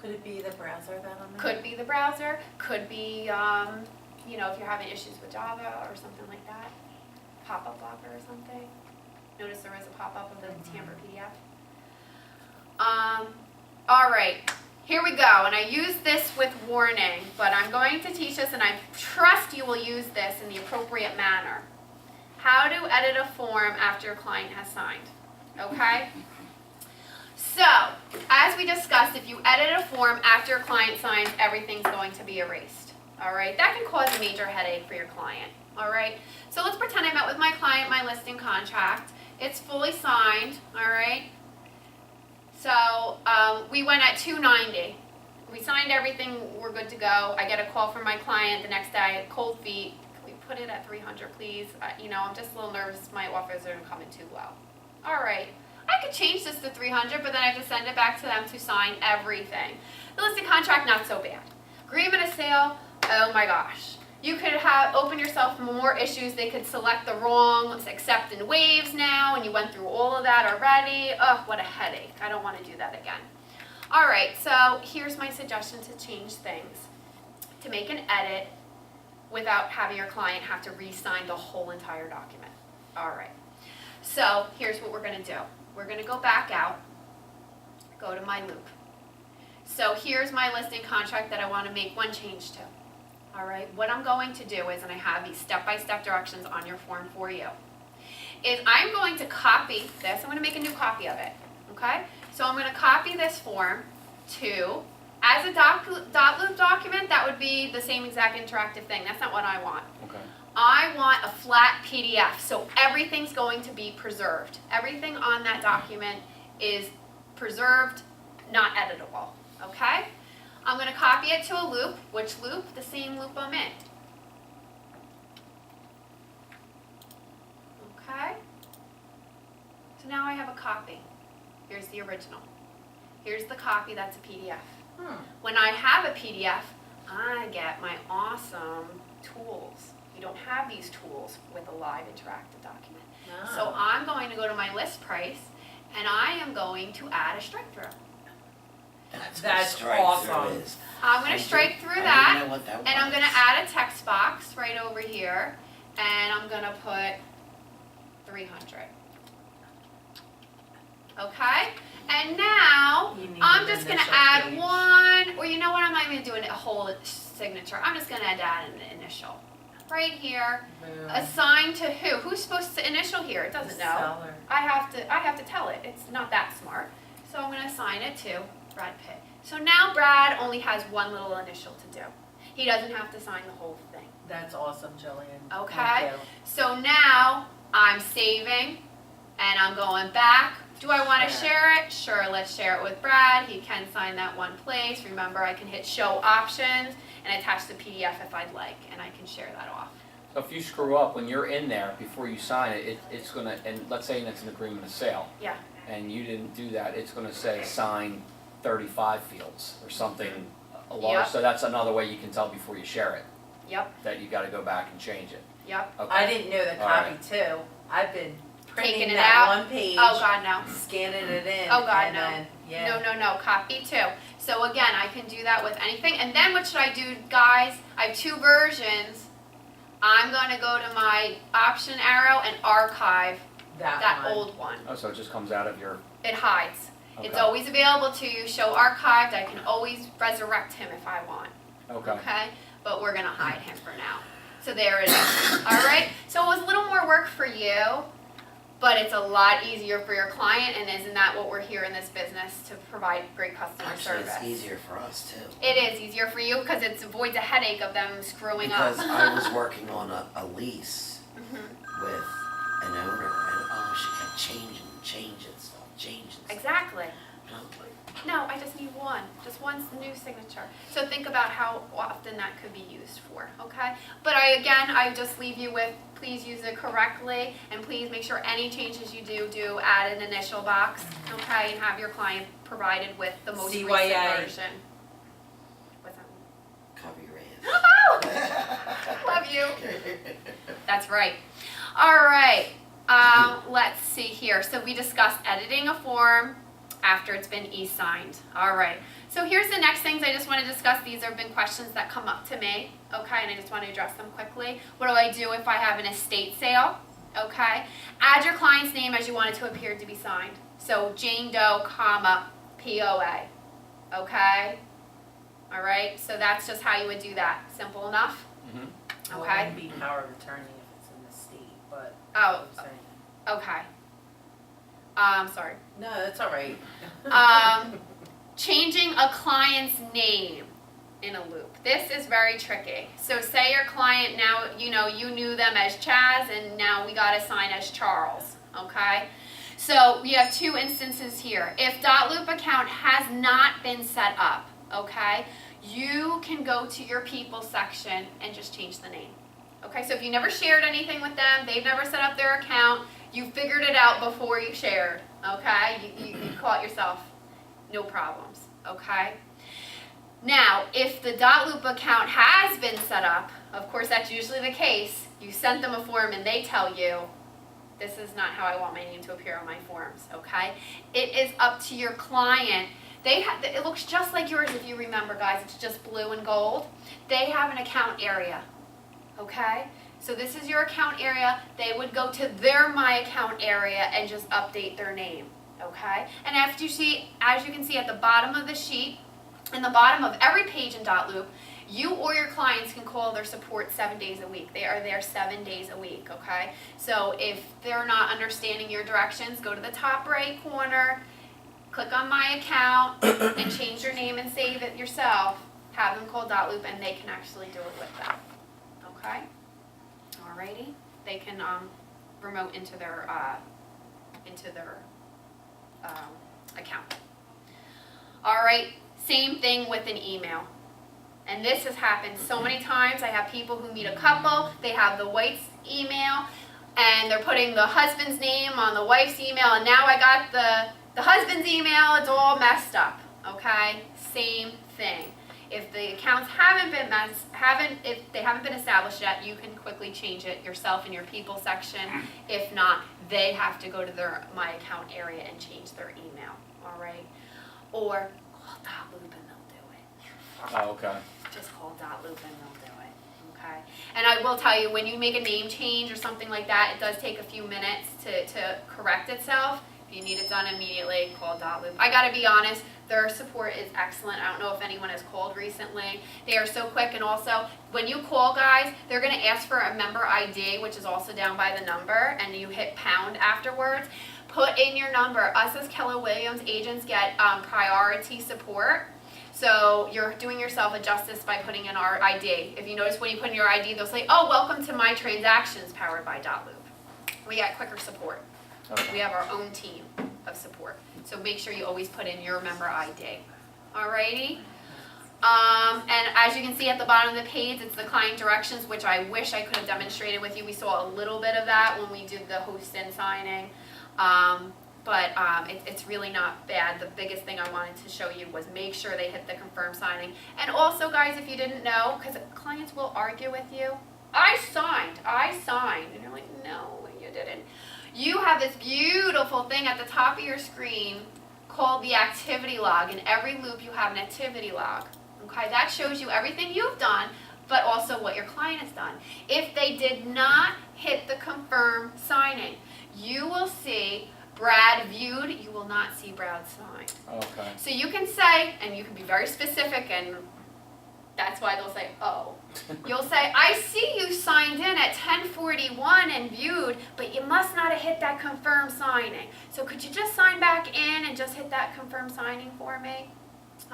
Could it be the browser that I'm in? Could be the browser, could be, you know, if you're having issues with Java or something like that. Pop-up blocker or something. Notice there was a pop-up of the tamper PDF. All right, here we go. And I use this with warning, but I'm going to teach us, and I trust you will use this in the appropriate manner. How to edit a form after your client has signed, okay? So, as we discussed, if you edit a form after a client signs, everything's going to be erased, all right? That can cause a major headache for your client, all right? So let's pretend I met with my client, my listing contract. It's fully signed, all right? So we went at $290. We signed everything, we're good to go. I get a call from my client the next day, cold feet. Can we put it at $300, please? You know, I'm just a little nervous, my offers are coming too low. All right. I could change this to $300, but then I have to send it back to them to sign everything. The listing contract, not so bad. Agreement of sale, oh my gosh. You could have open yourself more issues. They could select the wrong accept and waives now, and you went through all of that already. Oh, what a headache. I don't want to do that again. All right, so here's my suggestion to change things. To make an edit without having your client have to re-sign the whole entire document. All right, so here's what we're going to do. We're going to go back out, go to my loop. So here's my listing contract that I want to make one change to. All right, what I'm going to do is, and I have these step-by-step directions on your form for you, is I'm going to copy this. I'm going to make a new copy of it, okay? So I'm going to copy this form to, as a dot loop document, that would be the same exact interactive thing. That's not what I want. Okay. I want a flat PDF, so everything's going to be preserved. Everything on that document is preserved, not editable, okay? I'm going to copy it to a loop. Which loop? The same loop I'm in. Okay? So now I have a copy. Here's the original. Here's the copy that's a PDF. When I have a PDF, I get my awesome tools. You don't have these tools with a live interactive document. No. So I'm going to go to my list price, and I am going to add a strike through. That's strike awesome. through is. I'm going to strike through that, I didn't know what that was. and I'm going to add a text box right over here, and I'm going to put 300. Okay? And now, You need I'm an just going to initial add page. one, or you know what, I'm not even doing a whole signature. I'm just going to add an initial. Right here. Boom. Assigned to who? Who's supposed to initial here? It doesn't The know. seller. I have to tell it. It's not that smart. So I'm going to assign it to Brad Pitt. So now Brad only has one little initial to do. He doesn't have to sign the whole thing. That's awesome, Jillian. Okay. Thank you. So now I'm saving and I'm going back. Do I want to share it? Sure, let's share it with Brad. He can sign that one place. Remember, I can hit show options and attach the PDF if I'd like, and I can share that off. So if you screw up, when you're in there, before you sign it, it's gonna, and let's say it's an agreement of sale, Yeah. and you didn't do that, it's gonna say sign 35 fields or something, a large, Yep. so that's another way you can tell before you share it, Yep. that you gotta go back and change it. Yep. Okay. I didn't know the All copy right. too. I've been Taking printing it that out? one page, Oh God, no. scanning it in. Oh, God, and no. then, yeah. No, copy too. So again, I can do that with anything. And then what should I do, guys? I have two versions. I'm going to go to my option arrow and archive that one. old one. Oh, so it just comes out of your, It hides. It's Okay. always available to you, show archived. I can always resurrect him if I want. okay. But we're going to hide him for now. So there it is. All right? So it was a little more work for you, but it's a lot easier for your client, and isn't that what we're here in this business, to provide great customer Actually, service? it's easier for us too. It is easier for you because it avoids a headache of them screwing Because up. I was working on a lease Mhm. with an owner, and oh, she kept changing stuff. just one new signature. So think about how often that could be used for, okay? But I just leave you with, please use it correctly, and please make sure any changes you do add an initial box, okay? And have your client provided with the most recent CYA. version. What's that? Cover your ass. Oh! Love you. That's right. All right. Let's see here. So we discussed editing a form after it's been e-signed. All right. So here's the next things I just want to discuss. These have been questions that come up to me, okay, and I just want to address them quickly. What do I do if I have an estate sale? Okay. Add your client's name as you want it to appear to be signed. So Jane Doe, comma, POA. Okay. All right. So that's just how you would do that. Simple enough. Mm-hmm. Well, Okay. it wouldn't be power of attorney if it's in the state, but. Oh. I'm saying. Okay. Sorry. No, that's all right. Changing a client's name in a loop. This is very tricky. So say your client now, you knew them as Chaz and now we got assigned as Charles, okay? So we have two instances here. If .loop account has not been set up, okay, you can go to your people section and just change the name. Okay, so if you never shared anything with them, they've never set up their account, you figured it out before you shared, okay? You caught yourself, no problems, okay? Now, if the .loop account has been set up, of course that's usually the case, you sent them a form and they tell you, this is not how I want my name to appear on my forms, okay? It is up to your client. It looks just like yours if you remember, guys, it's just blue and gold. They have an account area. Okay, so this is your account area. They would go to their My Account area and just update their name. Okay, and as you can see at the bottom of the sheet, in the bottom of every page in .loop, you or your clients can call their support 7 days a week. They are there 7 days a week. Okay, so if they're not understanding your directions, go to the top right corner, click on My Account, and change your name and save it yourself. Have them call .loop, and they can actually do it with them. Okay, alrighty. They can remote into their account. All right, same thing with an email. And this has happened so many times. I have people who meet a couple. They have the wife's email, and they're putting the husband's name on the wife's email. And now I got the husband's email. It's all messed up. Okay, same thing. If the accounts haven't been established yet, you can quickly change it yourself in your people section. If not, they have to go to their My Account area and change their email. All right, or call .loop and they'll do it. Oh, okay. Just call .loop and they'll do it. Okay, and I will tell you, when you make a name change or something like that, it does take a few minutes to correct itself. If you need it done immediately, call .loop. I gotta be honest, their support is excellent. I don't know if anyone has called recently. They are so quick, and also, when you call, guys, they're gonna ask for a member ID, which is also down by the number, and you hit pound afterwards. Put in your number. Us as Keller Williams agents get priority support. So you're doing yourself a justice by putting in our ID. If you notice when you put in your ID, they'll say, oh, welcome to my transactions powered by .loop. We get quicker support. Okay. We have our own team of support. So make sure you always put in your member ID. Alrighty? And as you can see at the bottom of the page, it's the client directions, which I wish I could have demonstrated with you. We saw a little bit of that when we did the host-in signing. It's really not bad. The biggest thing I wanted to show you was make sure they hit the confirm signing. And also, guys, if you didn't know, because clients will argue with you, I signed. And you're like, no, you didn't. You have this beautiful thing at the top of your screen called the activity log. In every loop, you have an activity log. Okay, that shows you everything you've done, but also what your client has done. If they did not hit the confirm signing, you will see Brad viewed, you will not see Brad signed. Okay. So you can say, and you can be very specific, and that's why they'll say, oh. You'll say, I see you signed in at 10:41 and viewed, but you must not have hit that confirm signing. So could you just sign back in and just hit that confirm signing for me?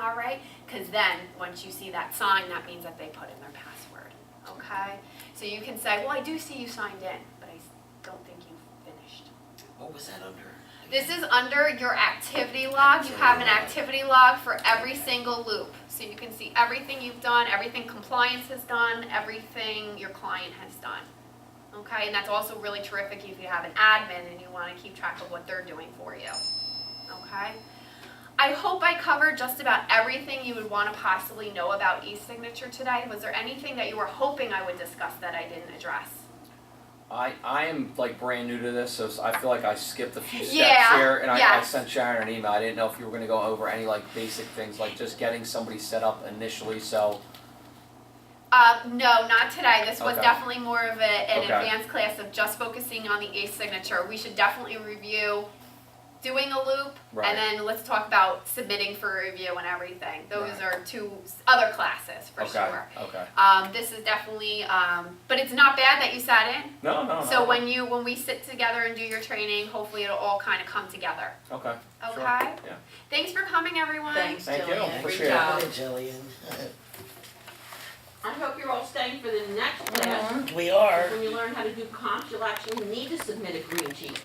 All right? Because then, once you see that sign, that means that they put in their password. Okay? So you can say, well, I do see you signed in, but I don't think you finished. Oh, What was that under? This is under your activity log. You have an activity log for every single loop. So you can see everything you've done, everything compliance has done, everything your client has done. Okay, and that's also really terrific if you have an admin and you want to keep track of what they're doing for you. Okay? I hope I covered just about everything you would want to possibly know about eSignature today. Was there anything that you were hoping I would discuss that I didn't address? I am like brand new to this, so I feel like I skipped a few steps Yeah, here, and I yes. sent Sharon an email. I didn't know if you were gonna go over any like basic things, like just getting somebody set up initially, so. No, not today. This was Okay. definitely more of an Okay. advanced class of just focusing on the eSignature. We should definitely review doing a loop, Right. and then let's talk about submitting for review and everything. Those Right. are two other classes for Okay, sure. okay. This is definitely, but it's not bad that you sat in. No. So when we sit together and do your training, hopefully it'll all kind of come together. Okay. Sure. Okay? Yeah. Thanks for coming, everyone. Thanks, Thank you. Jillian. Appreciate Great it. job. Jillian. I hope you're all staying for the next class. We are. When you learn how to do comps, you'll actually need to submit a green sheet.